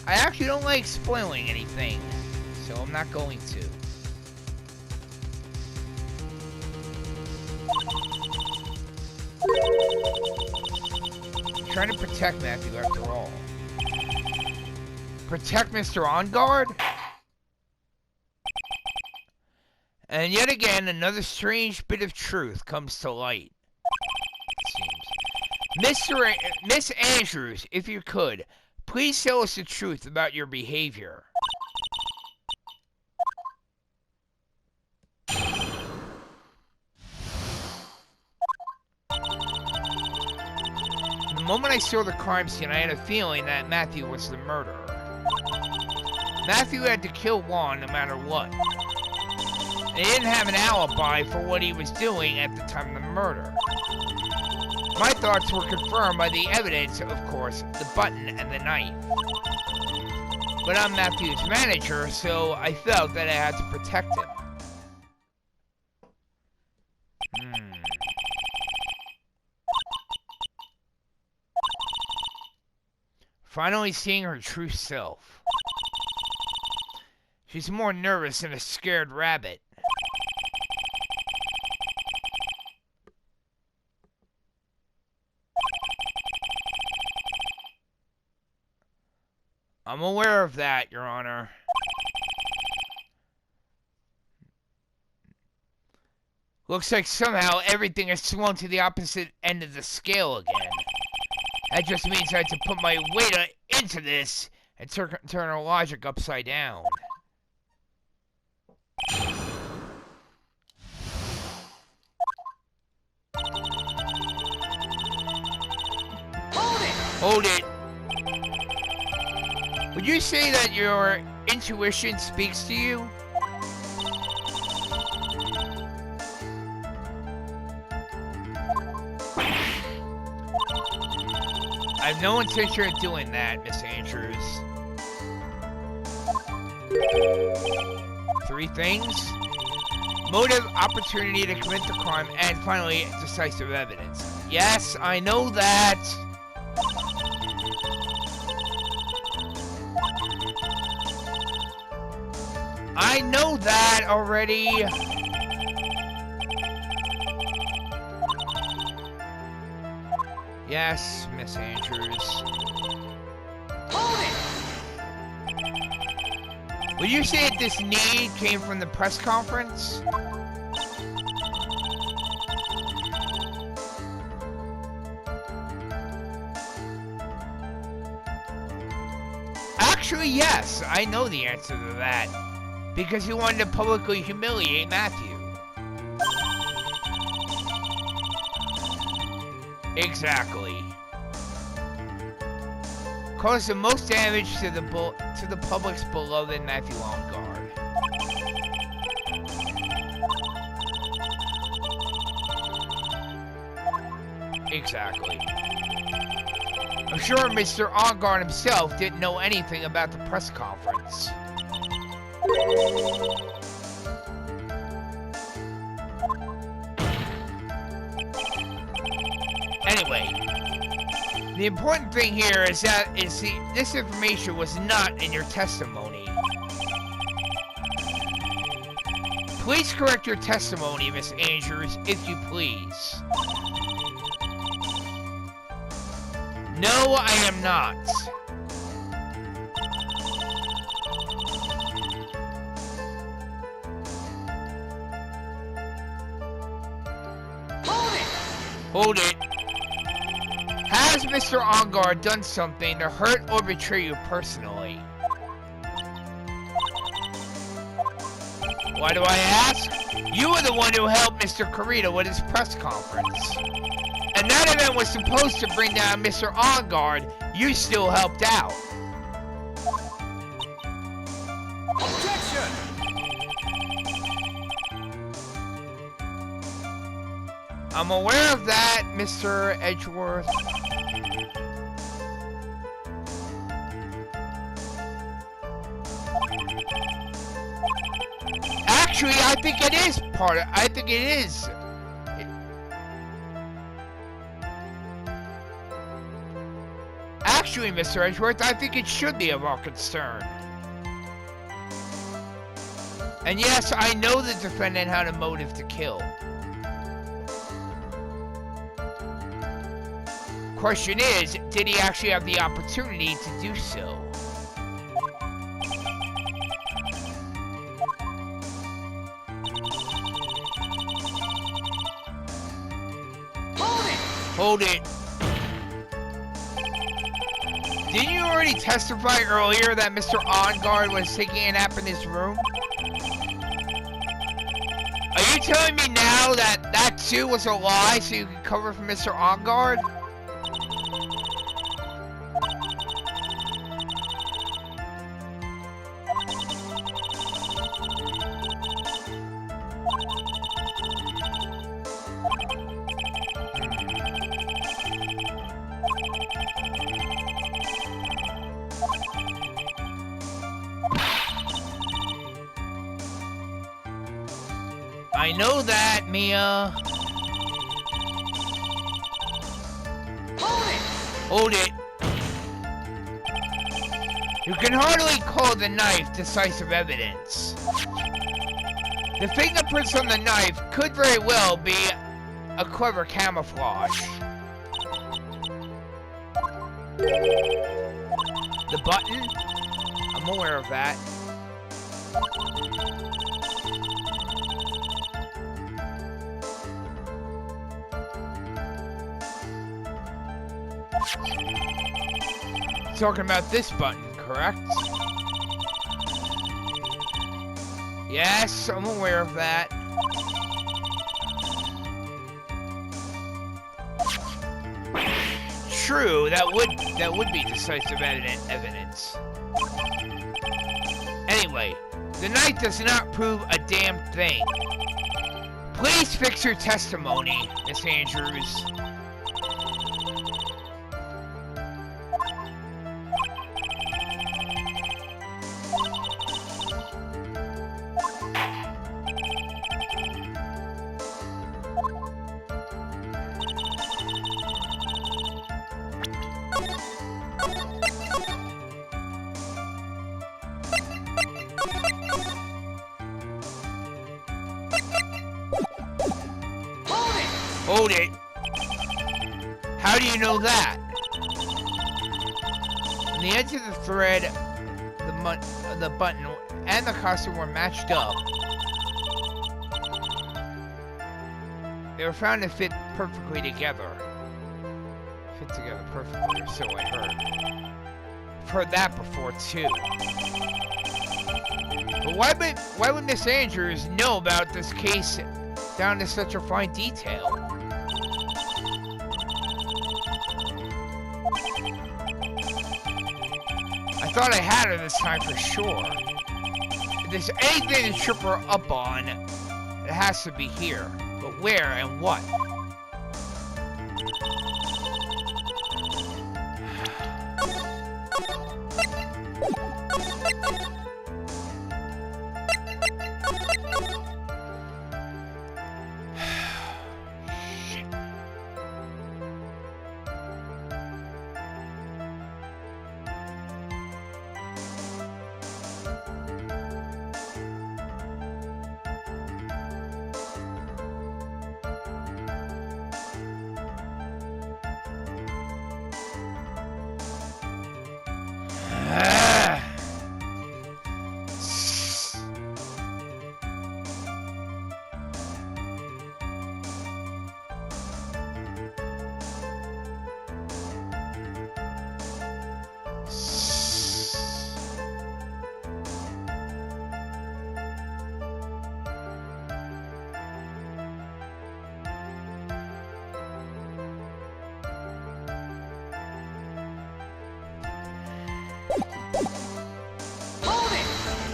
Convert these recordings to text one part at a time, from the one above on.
I actually don't like spoiling anything, so I'm not going to. I'm trying to protect Matthew after all. Protect Mr. On Guard? And yet again, another strange bit of truth comes to light. It seems. Miss Andrews, if you could, please tell us the truth about your behavior. The moment I saw the crime scene, I had a feeling that Matthew was the murderer. Matthew had to kill Juan no matter what. And he didn't have an alibi for what he was doing at the time of the murder. My thoughts were confirmed by the evidence, of course, the button and the knife. But I'm Matthew's manager, so I felt that I had to protect him. Finally seeing her true self. She's more nervous than a scared rabbit. I'm aware of that, Your Honor. Looks like somehow everything has swung to the opposite end of the scale again. That just means I have to put my weight into this and turn our logic upside down. Hold it! Would you say that your intuition speaks to you? I have no intention of doing that, Miss Andrews. 3 things. Motive, opportunity to commit the crime, and finally, decisive evidence. Yes, I know that. I know that already. Yes, Miss Andrews. Would you say that this need came from the press conference? Actually, yes, I know the answer to that. Because he wanted to publicly humiliate Matthew. Exactly. Caused the most damage to the public's beloved Matthew On Guard. Exactly. I'm sure Mr. On Guard himself didn't know anything about the press conference. Anyway, the important thing here is that this information was not in your testimony. Please correct your testimony, Miss Andrews, if you please. No, I am not. Hold it. Has Mr. On Guard done something to hurt or betray you personally? Why do I ask? You were the one who helped Mr. Carita with his press conference. And that event was supposed to bring down Mr. On Guard. You still helped out. Objection! I'm aware of that, Mr. Edgeworth. Actually, I think it is part of... I think it is. doing, Mr. Edgeworth, I think it should be of our concern. And yes, I know the defendant had a motive to kill. Question is, did he actually have the opportunity to do so? Hold it! Didn't you already testify earlier that Mr. OnGuard was taking a nap in his room? Are you telling me now that that too was a lie so you could cover for Mr. OnGuard? I know that, Mia. Hold it! You can hardly call the knife decisive evidence. The fingerprints on the knife could very well be a clever camouflage. The button? I'm aware of that. Talking about this button, correct? Yes, I'm aware of that. True, that would be decisive evidence. Anyway, the knife does not prove a damn thing. Please fix your testimony, Miss Andrews. Hold it! How do you know that? On the edge of the thread, the button and the costume were matched up. They were found to fit perfectly together. Fit together perfectly, or so I heard. I've heard that before too. But why would Miss Andrews know about this case down to such a fine detail? I thought I had her this time for sure. If there's anything to trip her up on, it has to be here. But where and what?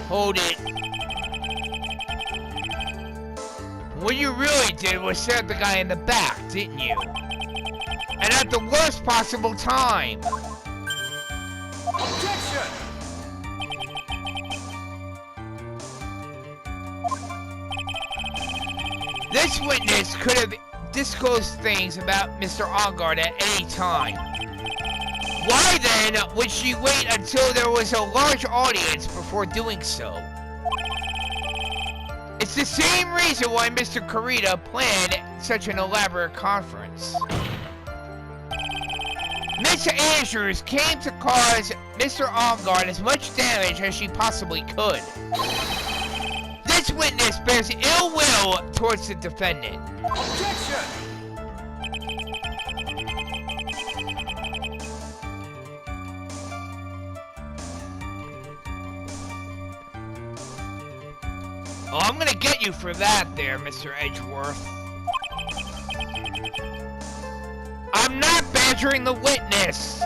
Hold it. What you really did was stab the guy in the back, didn't you? And at the worst possible time. Objection! This witness could have disclosed things about Mr. OnGuard at any time. Why then would she wait until there was a large audience before doing so? It's the same reason why Mr. Kurita planned such an elaborate conference. Miss Andrews came to cause Mr. Onguard as much damage as she possibly could. This witness bears ill will towards the defendant. Objection! Oh, I'm gonna get you for that there, Mr. Edgeworth. I'm not badgering the witness!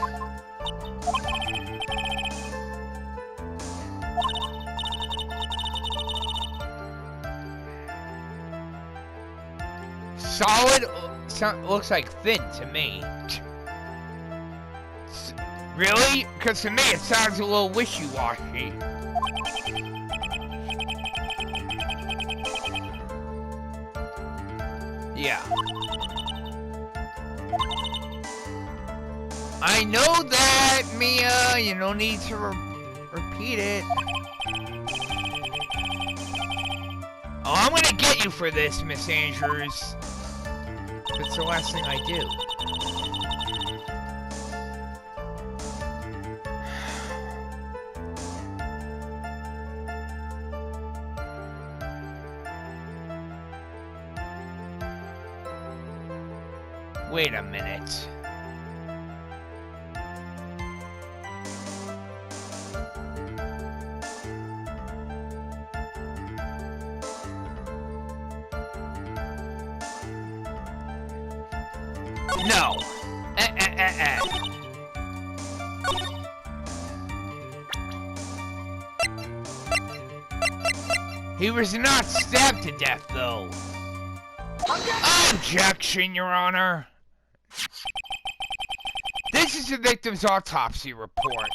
Solid looks like thin to me. Really? Because to me it sounds a little wishy-washy. Yeah. I know that, Mia. You don't need to repeat it. Oh, I'm gonna get you for this, Miss Andrews. It's the last thing I do. Wait a minute. No. He was not stabbed to death, though. Objection, Your Honor. This is the victim's autopsy report.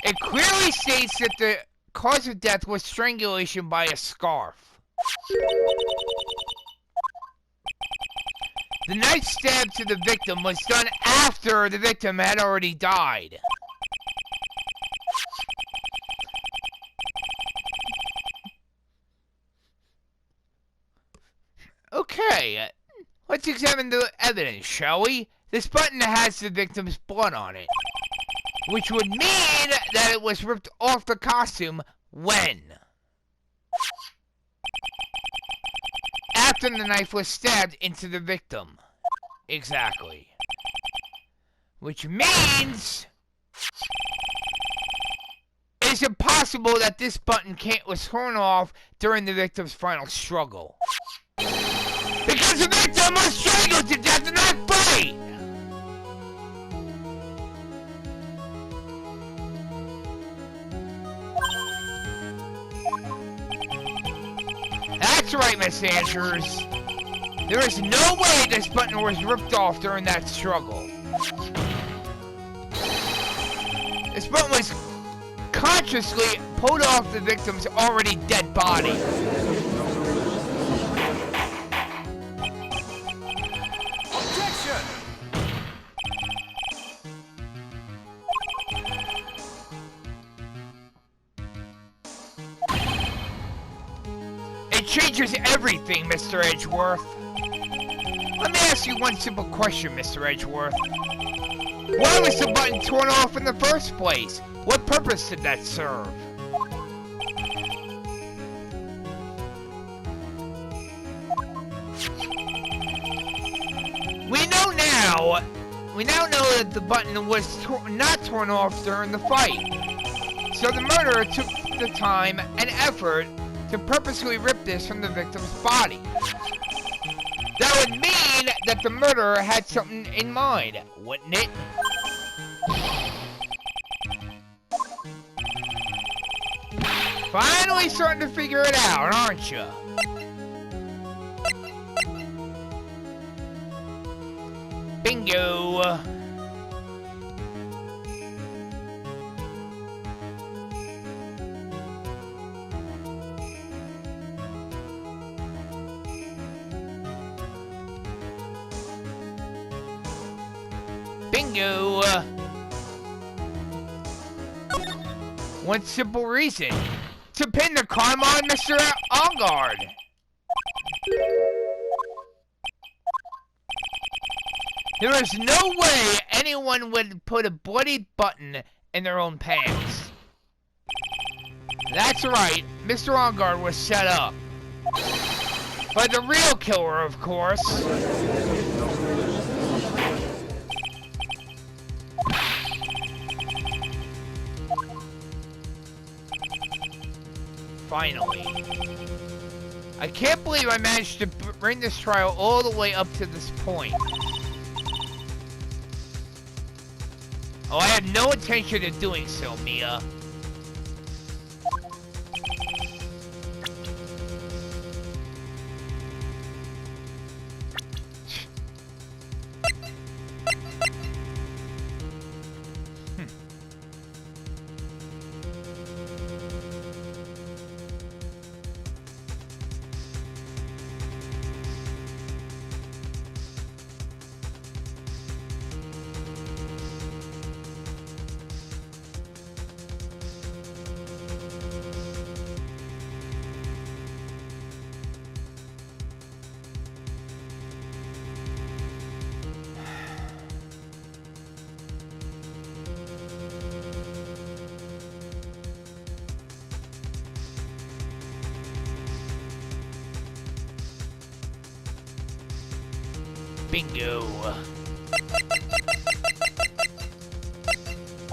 It clearly states that the cause of death was strangulation by a scarf. The knife stab to the victim was done after the victim had already died. Okay, let's examine the evidence, shall we? This button has the victim's blood on it, which would mean that it was ripped off the costume when? After the knife was stabbed into the victim. Exactly. Which means it's impossible that this button was torn off during the victim's final struggle. Because the victim was strangled to death and not fight! That's right, Miss Andrews. There is no way this button was ripped off during that struggle. This button was consciously pulled off the victim's already dead body. Objection! It changes everything, Mr. Edgeworth. Let me ask you one simple question, Mr. Edgeworth. Why was the button torn off in the first place? What purpose did that serve? We now know that the button was not torn off during the fight. So the murderer took the time and effort to purposely rip this from the victim's body. That would mean that the murderer had something in mind, wouldn't it? Finally starting to figure it out, aren't you? Bingo! Bingo! One simple reason. To pin the crime on Mr. Ongard. There is no way anyone would put a bloody button in their own pants. That's right, Mr. Ongard was set up. By the real killer, of course. Finally. I can't believe I managed to bring this trial all the way up to this point. Oh, I had no intention of doing so, Mia. Bingo.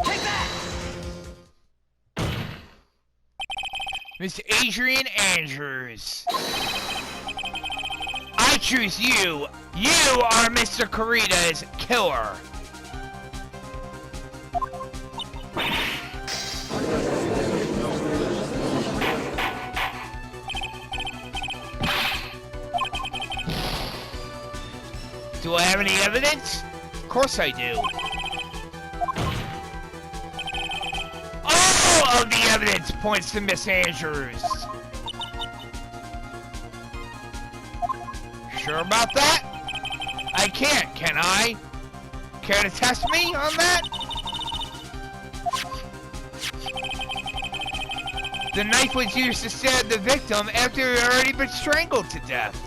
Take that! Miss Adrian Andrews. I choose you. You are Mr. Corita's killer. Do I have any evidence? Of course I do. All of the evidence points to Miss Andrews. Sure about that? I can't, can I? Care to test me on that? The knife was used to stab the victim after he had already been strangled to death.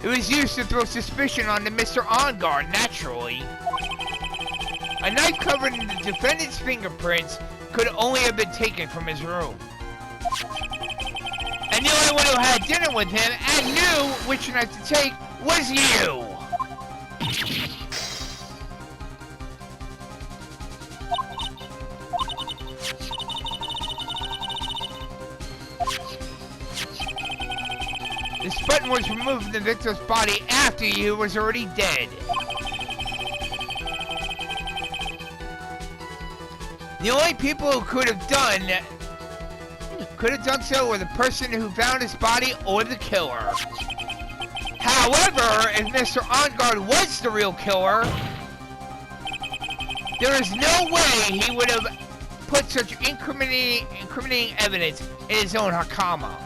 It was used to throw suspicion onto Mr. Ongard, naturally. A knife covered in the defendant's fingerprints could only have been taken from his room. And the only one who had dinner with him and knew which knife to take was you! This button was removed from the victim's body after he was already dead. The only people who could have done so were the person who found his body or the killer. However, if Mr. Ongard was the real killer, there is no way he would have put such incriminating evidence in his own Hakama.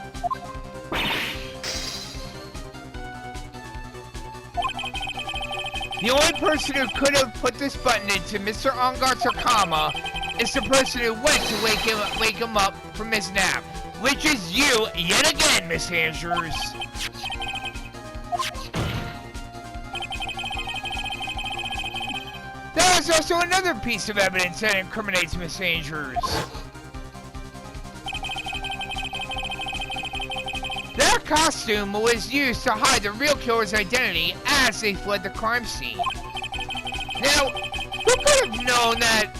The only person who could have put this button into Mr. Ongard's Hakama is the person who went to wake him up from his nap, which is you yet again, Miss Andrews. There is also another piece of evidence that incriminates Miss Andrews. Their costume was used to hide the real killer's identity as they fled the crime scene. Now, who could have known that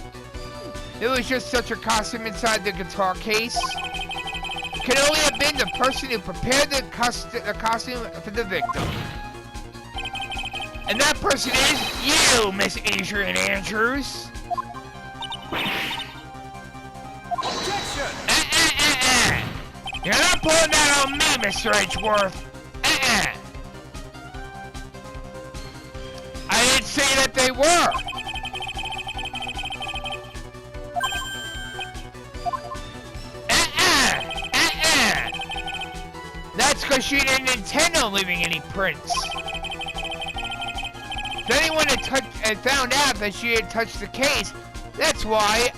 it was just such a costume inside the guitar case? It could only have been the person who prepared the costume for the victim. And that person is you, Miss Adrian Andrews. Objection! You're not pulling that on me, Mr. Edgeworth. I didn't say that they were. That's because she didn't intend on leaving any prints. If anyone and found out that she had touched the case. That's why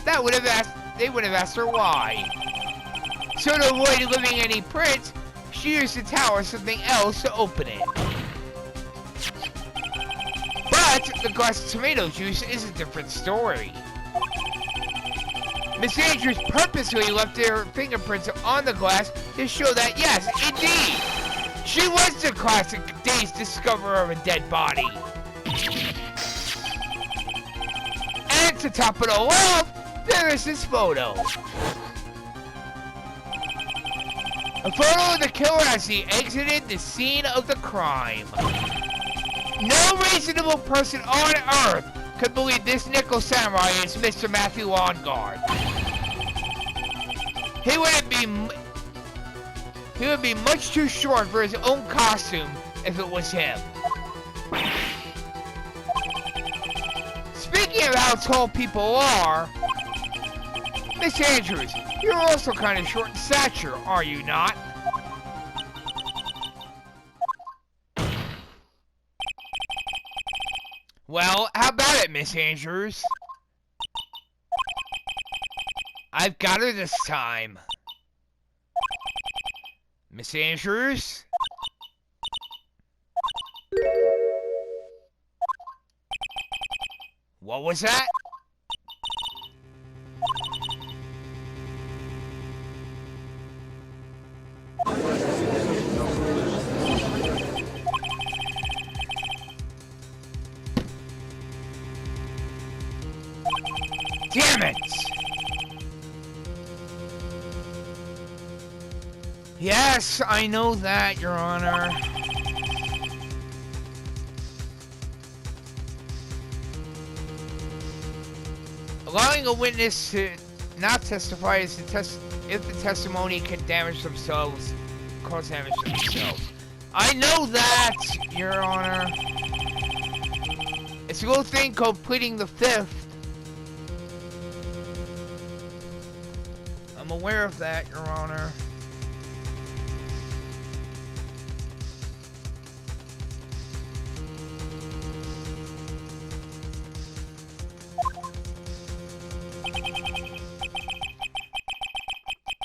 they would have asked her why. So to avoid leaving any prints, she used a towel or something else to open it. But the glass of tomato juice is a different story. Miss Andrews purposely left her fingerprints on the glass to show that, yes, indeed, she was the classic day's discoverer of a dead body. And to top it all off, there is this photo. A photo of the killer as he exited the scene of the crime. No reasonable person on Earth could believe this nickel samurai is Mr. Matthew Longard. He would be much too short for his own costume if it was him. Speaking of how tall people are, Miss Andrews, you're also kind of short in stature, are you not? Well, how about it, Miss Andrews? I've got her this time. Miss Andrews? What was that? Damn it! Yes, I know that, Your Honor. Allowing a witness to not testify is if the testimony can damage themselves, cause damage to themselves. I know that, Your Honor. It's a little thing called pleading the fifth. I'm aware of that, Your Honor.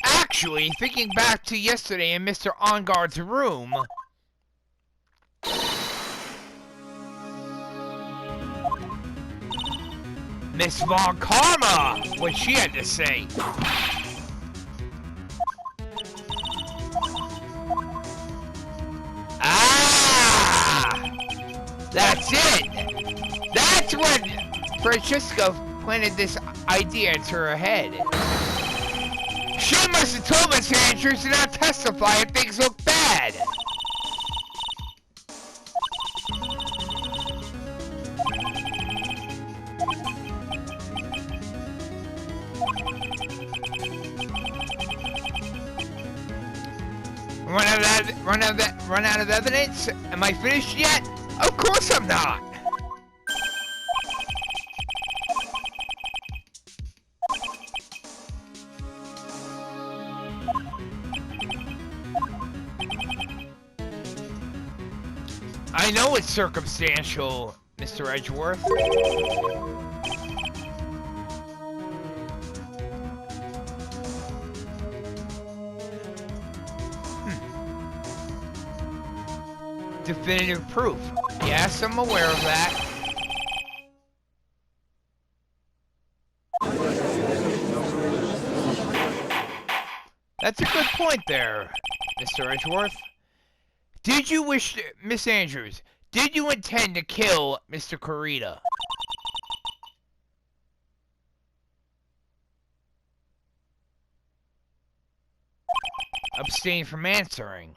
Actually, thinking back to yesterday in Mr. Ongard's room, Miss Von Karma, what she had to say. That's it! That's when Francesca planted this idea into her head. She must have told Miss Andrews to not testify if things look bad. Run out of evidence? Am I finished yet? Of course I'm not! I know it's circumstantial, Mr. Edgeworth. Definitive proof. Yes, I'm aware of that. That's a good point there, Mr. Edgeworth. Did you wish to, Miss Andrews, did you intend to kill Mr. Kurita? Abstain from answering.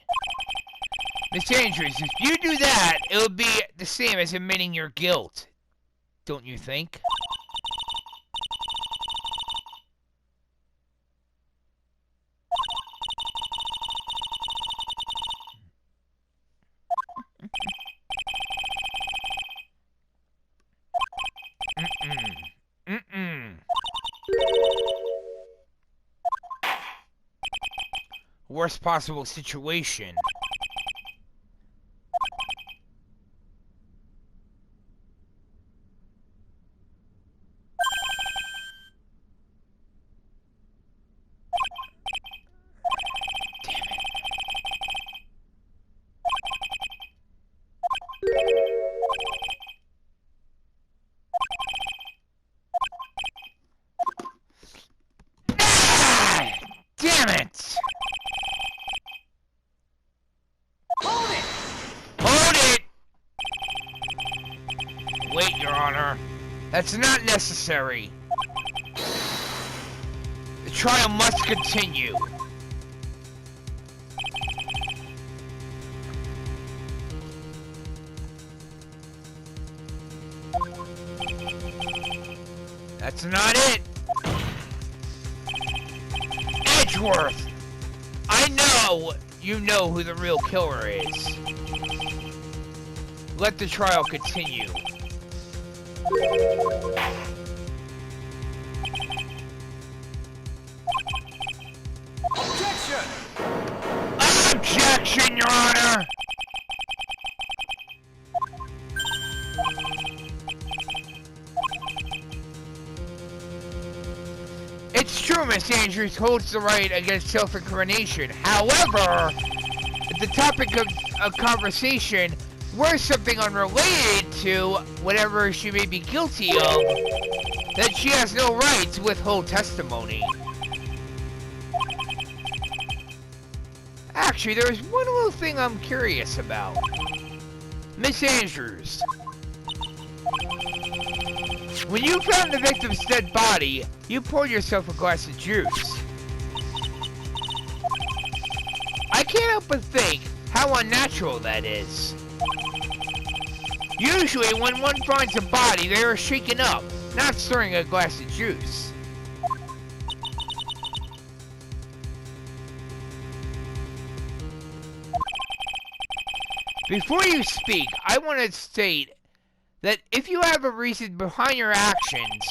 Miss Andrews, if you do that, it'll be the same as admitting your guilt. Don't you think? Worst possible situation. Honor. That's not necessary. The trial must continue. That's not it. Edgeworth! I know you know who the real killer is. Let the trial continue. Objection! Objection, Your Honor! It's true Miss Andrews holds the right against self-incrimination. However, the topic of conversation were something unrelated to whatever she may be guilty of, then she has no right to withhold testimony. Actually, there's one little thing I'm curious about. Miss Andrews, when you found the victim's dead body, you poured yourself a glass of juice. I can't help but think how unnatural that is. Usually, when one finds a body, they are shaken up, not stirring a glass of juice. Before you speak, I want to state that if you have a reason behind your actions,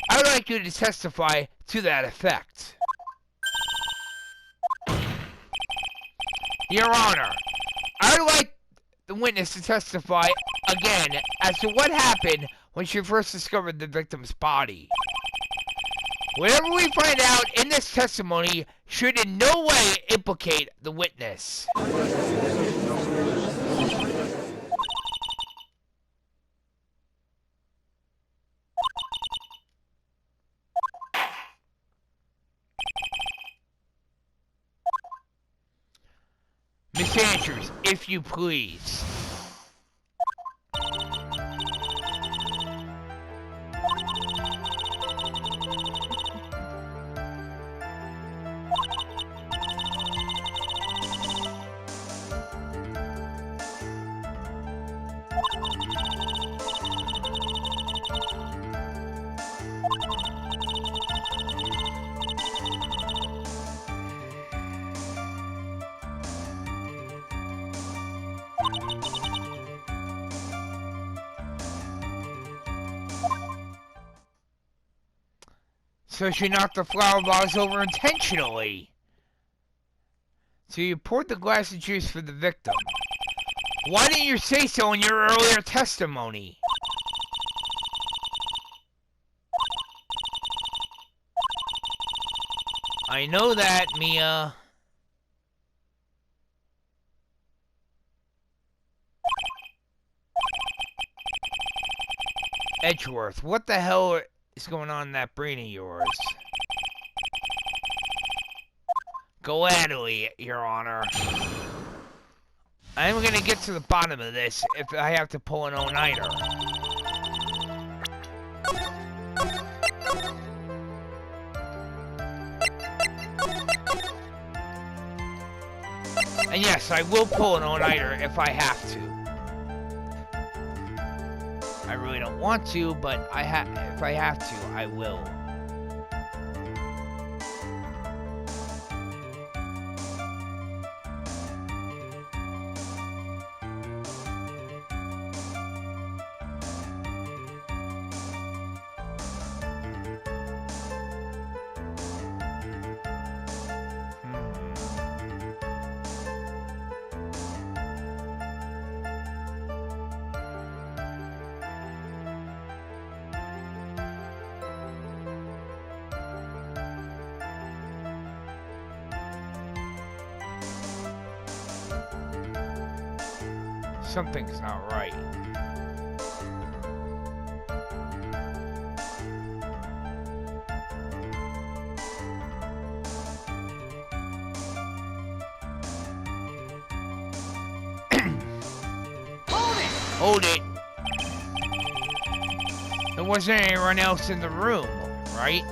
I would like you to testify to that effect. Your Honor, I would like the witness to testify again as to what happened when she first discovered the victim's body. Whatever we find out in this testimony should in no way implicate the witness. Miss Andrews, if you please. So she knocked the flower vase over intentionally. So you poured the glass of juice for the victim. Why didn't you say so in your earlier testimony? I know that, Mia. Edgeworth, what the hell is going on in that brain of yours? Gladly, Your Honor. I'm gonna get to the bottom of this if I have to pull an all-nighter. And yes, I will pull an all-nighter if I have to. I really don't want to, but if I have to, I will. Something's not right. Hold it! wasn't anyone else in the room, right?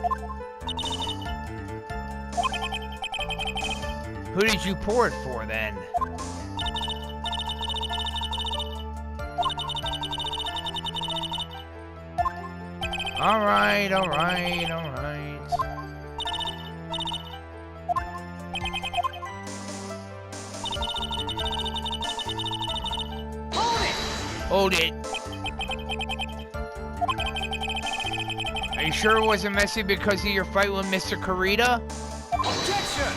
Who did you pour it for then? Alright, alright, alright. Hold it! Are you sure it wasn't messy because of your fight with Mr. Karita? Objection!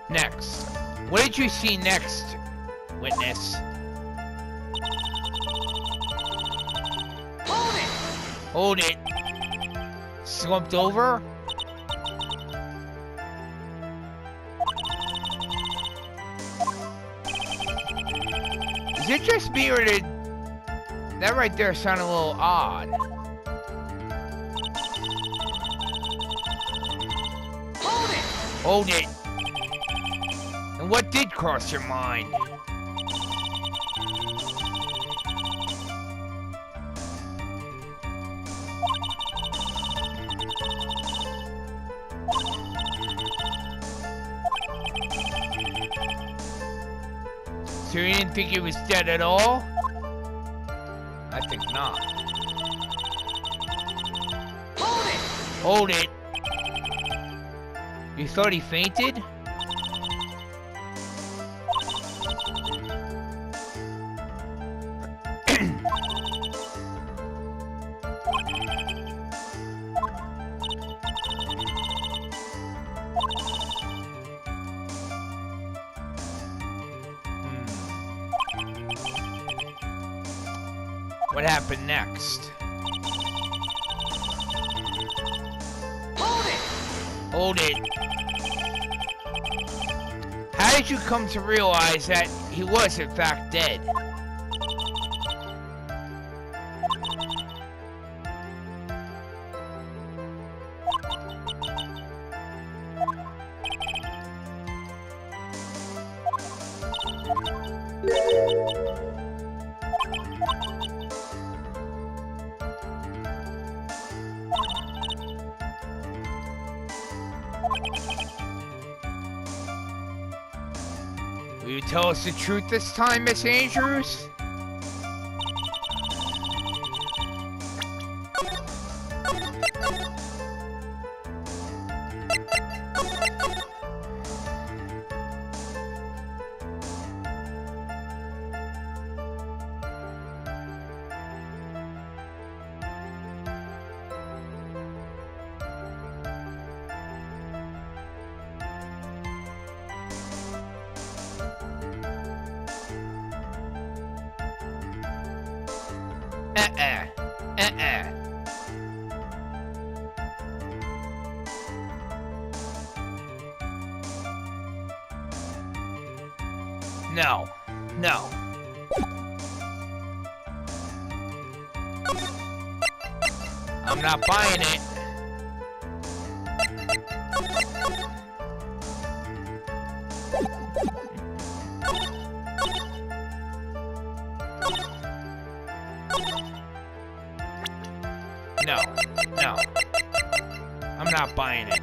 Next. What did you see next, witness? Hold it! Hold it. Slumped over? Is it just me or did that right there sound a little odd? Hold it! Hold it. And what did cross your mind? So you didn't think he was dead at all? I think not. Hold it! Hold it. You thought he fainted? What happened next? Hold it! Hold it. How did you come to realize that he was in fact dead? Will you tell us the truth this time, Miss Andrews? No. No. I'm not buying it. No. No. I'm not buying it.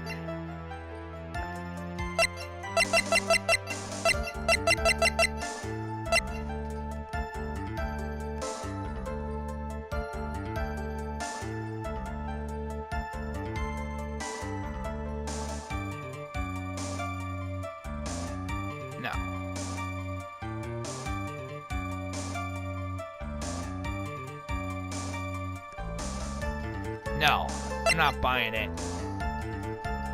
No. No, I'm not buying it.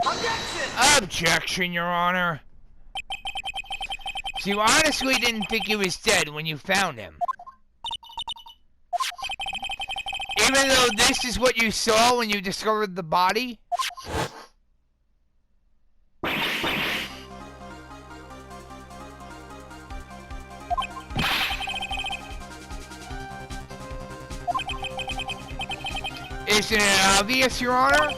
Objection! Objection, Your Honor. So you honestly didn't think he was dead when you found him? Even though this is what you saw when you discovered the body? Isn't it obvious, Your Honor.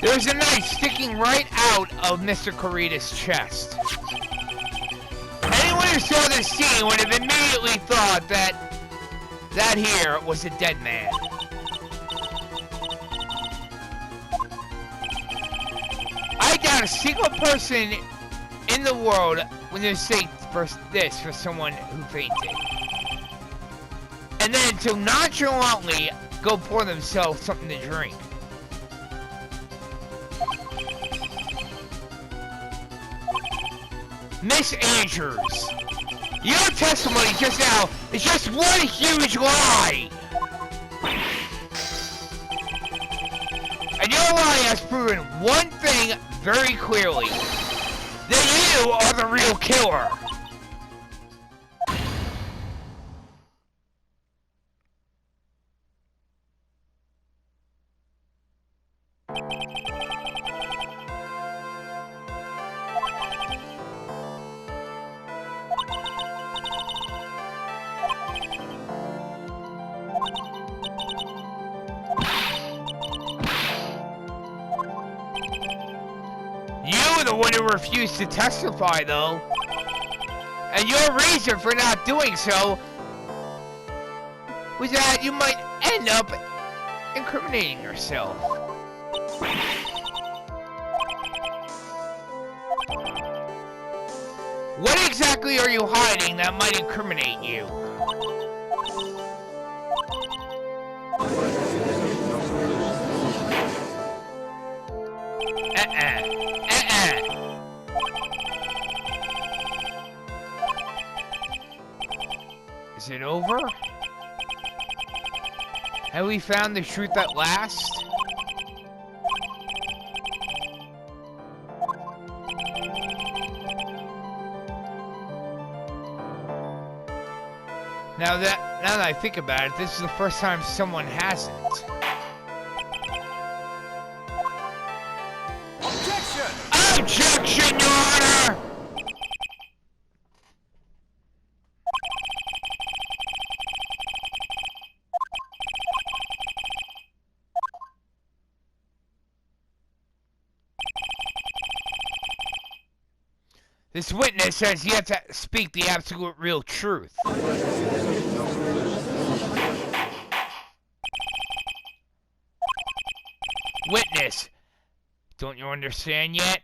There was a knife sticking right out of Mr. Corita's chest. Anyone who saw this scene would have immediately thought that here was a dead man. I doubt a single person in the world would mistake for this for someone who fainted. And then to nonchalantly go pour themselves something to drink. Miss Andrews, your testimony just now is just one huge lie! And your lie has proven one thing very clearly. That you are the real killer! You were the one who refused to testify, though. And your reason for not doing so was that you might end up incriminating yourself. What exactly are you hiding that might incriminate you? Is it over? Have we found the truth at last? Now that I think about it, this is the first time someone hasn't. Objection! Objection, Your Honor! This witness has yet to speak the absolute real truth. Witness, don't you understand yet?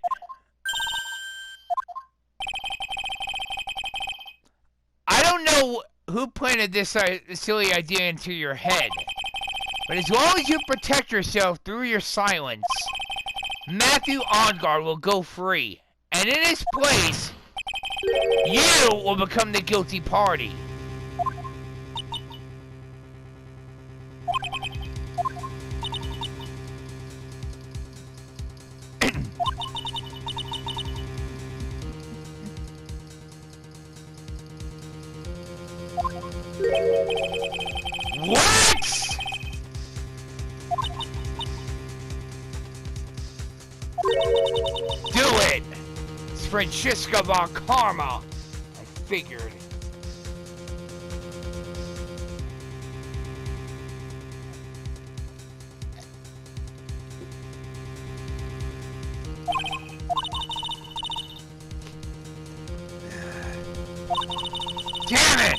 I don't know who planted this silly idea into your head, but as long as you protect yourself through your silence, Matthew Ongar will go free. And in his place, you will become the guilty party. What? Do it! Francisca von Karma. I figured. Damn